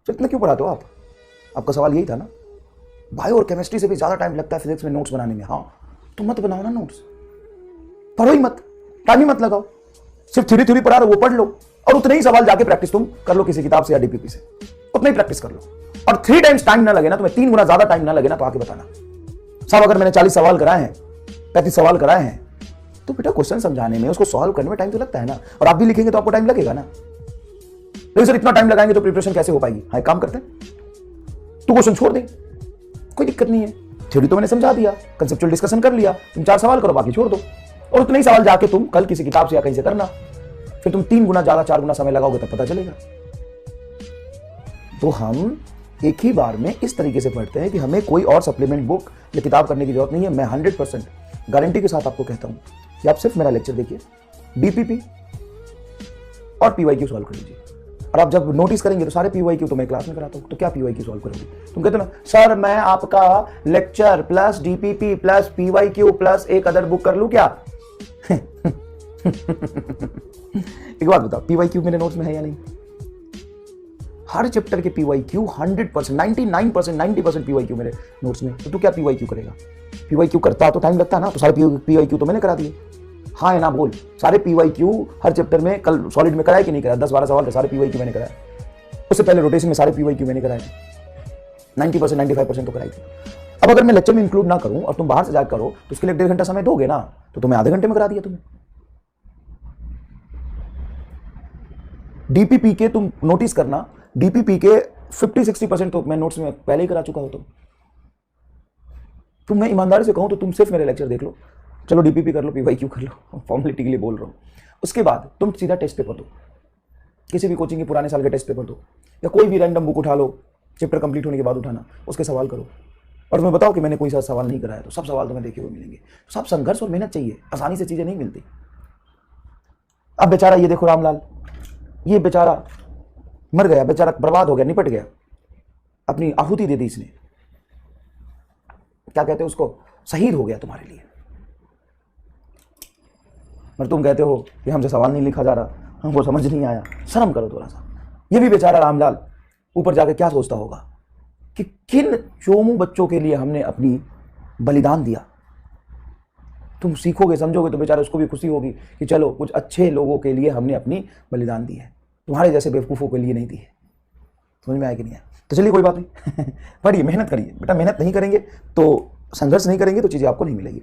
तो इतना क्यों पढ़ाते हो आप? आपका सवाल यही था ना। बायो और केमिस्ट्री से भी ज़्यादा टाइम लगता है फिजिक्स में नोट्स बनाने में। हाँ, तो मत बनाओ ना नोट्स, पढ़ो ही मत, टाइम ही मत लगाओ, सिर्फ थ्योरी थ्योरी पढ़ा रहे वो पढ़ लो, और उतने ही सवाल जाके प्रैक्टिस तुम कर लो किसी किताब से या डीपीपी से, उतना ही प्रैक्टिस कर लो। और 3 टाइम्स टाइम ना लगे ना, तुम्हें 3 गुना ज्यादा टाइम ना लगे ना, तो आके बताना साहब अगर मैंने 40 सवाल कराए हैं, 35 सवाल कराए हैं, तो बेटा क्वेश्चन समझाने में, उसको सॉल्व करने में टाइम तो लगता है ना। और आप भी लिखेंगे तो आपको टाइम लगेगा ना। लेकिन सर इतना टाइम लगाएंगे तो प्रिपरेशन कैसे हो पाएगी? हाँ, काम करते हैं, तो क्वेश्चन छोड़ दे, कोई दिक्कत नहीं है। थ्योरी तो मैंने समझा दिया, कंसेप्चुअल डिस्कशन कर लिया, तुम 4 सवाल करो, बाकी छोड़ दो। और उतने ही सवाल जाके तुम कल किसी किताब से या कहीं से करना, फिर तुम 3 गुना ज्यादा 4 गुना समय लगाओगे तब पता चलेगा। तो हम एक ही बार में इस तरीके से पढ़ते हैं कि हमें कोई और सप्लीमेंट बुक या किताब करने की जरूरत नहीं है। मैं 100% गारंटी के साथ आपको कहता हूं कि आप सिर्फ मेरा लेक्चर देखिए, डीपीपी और पीवाईक्यू सॉल्व कर लीजिए। और आप जब नोटिस करेंगे तो सारे पीवाईक्यू तो मैं क्लास में कराता हूं, तो क्या पीवाईक्यू सॉल्व करोगे? तुम कहते हो ना सर मैं आपका lecture plus DPP plus PYQ plus एक अदर बुक कर लूं क्या? एक बात बताओ, पीवाईक्यू मेरे नोट्स में है या नहीं? हर चैप्टर के पीवाईक्यू 100%, 99%, 90% पीवाईक्यू मेरे नोट्स में। तो तू क्या पीवाईक्यू करेगा? पीवाईक्यू करता तो टाइम लगता ना, तो सारे पीवाईक्यू तो मैंने करा दिए। हाँ है ना बोल, सारे पीवाईक्यू हर चैप्टर में कल सॉलिड में कराया कि नहीं कराया? 10-12 सवाल थे, सारे पीवाईक्यू मैंने कराया। उससे पहले रोटेशन में सारे पीवाईक्यू मैंने कराए, 90%, 95% तो कराई थी। अब अगर मैं लेक्चर में इंक्लूड ना करूं और तुम बाहर से जाकर करो तो उसके लिए 1.5 घंटा समय दोगे ना, तो तुम्हें आधे घंटे में करा दिया तुम्हें। डीपीपी के तुम नोटिस करना, डीपीपी के 50-60% तो मैं नोट्स में पहले ही करा चुका हो। तुम मैं ईमानदारी से कहूं तो तुम सिर्फ मेरे लेक्चर देख लो, चलो डीपीपी कर लो, पीवाईक्यू कर लो, फॉर्मेलिटी के लिए बोल रहा हूं। उसके बाद तुम सीधा टेस्ट पेपर दो, किसी भी कोचिंग के पुराने साल के टेस्ट पेपर दो, या कोई भी रैंडम बुक उठा लो, चैप्टर कंप्लीट होने के बाद उठाना, उसके सवाल करो, और तुम्हें बताओ कि मैंने कोई सा सवाल नहीं कराया तो सब सवाल तुम्हें देखे हुए मिलेंगे। सब संघर्ष और मेहनत चाहिए, आसानी से चीजें नहीं मिलती। अब बेचारा ये देखो रामलाल, ये बेचारा मर गया, बेचारा बर्बाद हो गया, निपट गया, अपनी आहुति दे दी इसने, क्या कहते हैं उसको, शहीद हो गया तुम्हारे लिए। और तुम कहते हो कि हमसे सवाल नहीं लिखा जा रहा, हमको समझ नहीं आया। शर्म करो थोड़ा सा। ये भी बेचारा रामलाल ऊपर जाके क्या सोचता होगा कि किन चोमू बच्चों के लिए हमने अपनी बलिदान दिया। तुम सीखोगे समझोगे तो बेचारा उसको भी खुशी होगी कि चलो कुछ अच्छे लोगों के लिए हमने अपनी बलिदान दी है, तुम्हारे जैसे बेवकूफ़ों के लिए नहीं दी है। समझ में आया कि नहीं आया? तो चलिए कोई बात नहीं, पढ़िए, मेहनत करिए बेटा। मेहनत नहीं करेंगे तो, संघर्ष नहीं करेंगे तो चीज़ें आपको नहीं मिलेगी।